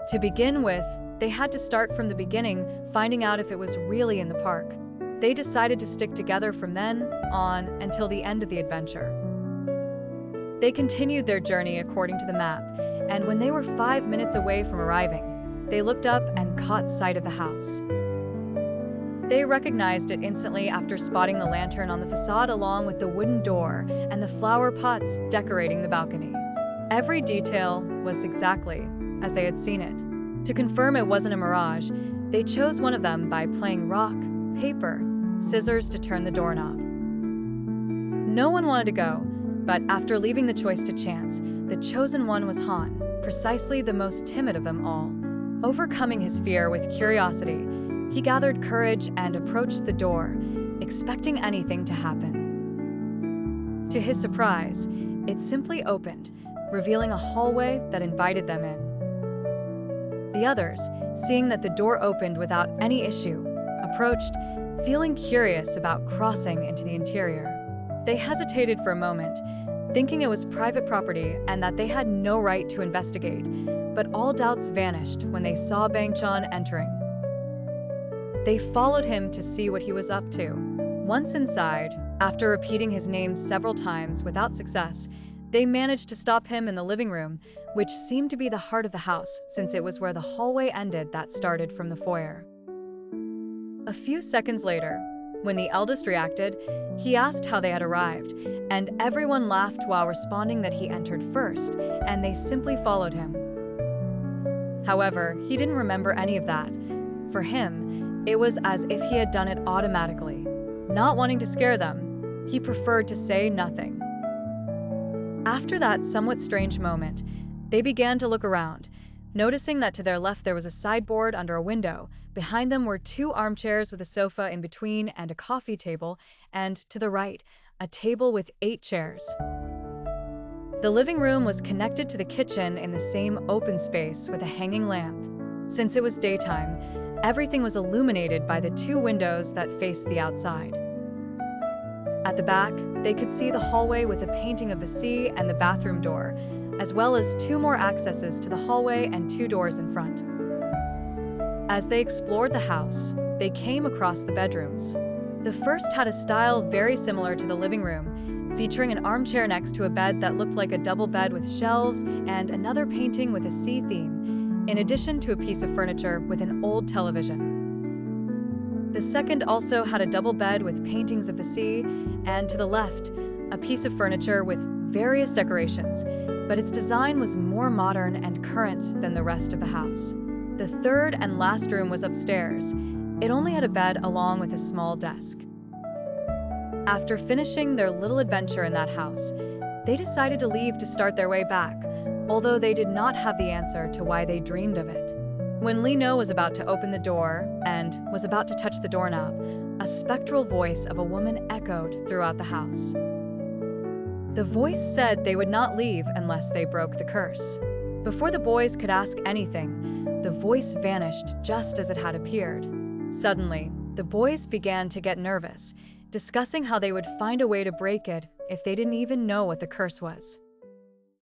To begin with, they had to start from the beginning, finding out if it was really in the park. They decided to stick together from then on until the end of the adventure. They continued their journey according to the map, and when they were 5 minutes away from arriving, they looked up and caught sight of the house. They recognized it instantly after spotting the lantern on the facade along with the wooden door and the flower pots decorating the balcony. Every detail was exactly as they had seen it. To confirm it wasn't a mirage, they chose one of them by playing rock, paper, scissors to turn the doorknob. No one wanted to go, but after leaving the choice to chance, the chosen one was Han, precisely the most timid of them all. Overcoming his fear with curiosity, he gathered courage and approached the door, expecting anything to happen. To his surprise, it simply opened, revealing a hallway that invited them in. The others, seeing that the door opened without any issue, approached, feeling curious about crossing into the interior. They hesitated for a moment, thinking it was private property and that they had no right to investigate, but all doubts vanished when they saw Bangchan entering. They followed him to see what he was up to. Once inside, after repeating his name several times without success, they managed to stop him in the living room, which seemed to be the heart of the house since it was where the hallway ended that started from the foyer. A few seconds later, when the eldest reacted, he asked how they had arrived, and everyone laughed while responding that he entered first, and they simply followed him. However, he didn't remember any of that. For him, it was as if he had done it automatically. Not wanting to scare them, he preferred to say nothing. After that somewhat strange moment, they began to look around, noticing that to their left there was a sideboard under a window, behind them were 2 armchairs with a sofa in between and a coffee table, and to the right, a table with 8 chairs. The living room was connected to the kitchen in the same open space with a hanging lamp. Since it was daytime, everything was illuminated by the 2 windows that faced the outside. At the back, they could see the hallway with a painting of the sea and the bathroom door, as well as 2 more accesses to the hallway and 2 doors in front. As they explored the house, they came across the bedrooms. The first had a style very similar to the living room, featuring an armchair next to a bed that looked like a double bed with shelves and another painting with a sea theme, in addition to a piece of furniture with an old television. The second also had a double bed with paintings of the sea, and to the left, a piece of furniture with various decorations, but its design was more modern and current than the rest of the house. The third and last room was upstairs. It only had a bed along with a small desk. After finishing their little adventure in that house, they decided to leave to start their way back, although they did not have the answer to why they dreamed of it. When Lino was about to open the door and was about to touch the doorknob, a spectral voice of a woman echoed throughout the house. The voice said they would not leave unless they broke the curse. Before the boys could ask anything, the voice vanished just as it had appeared. Suddenly, the boys began to get nervous, discussing how they would find a way to break it if they didn't even know what the curse was.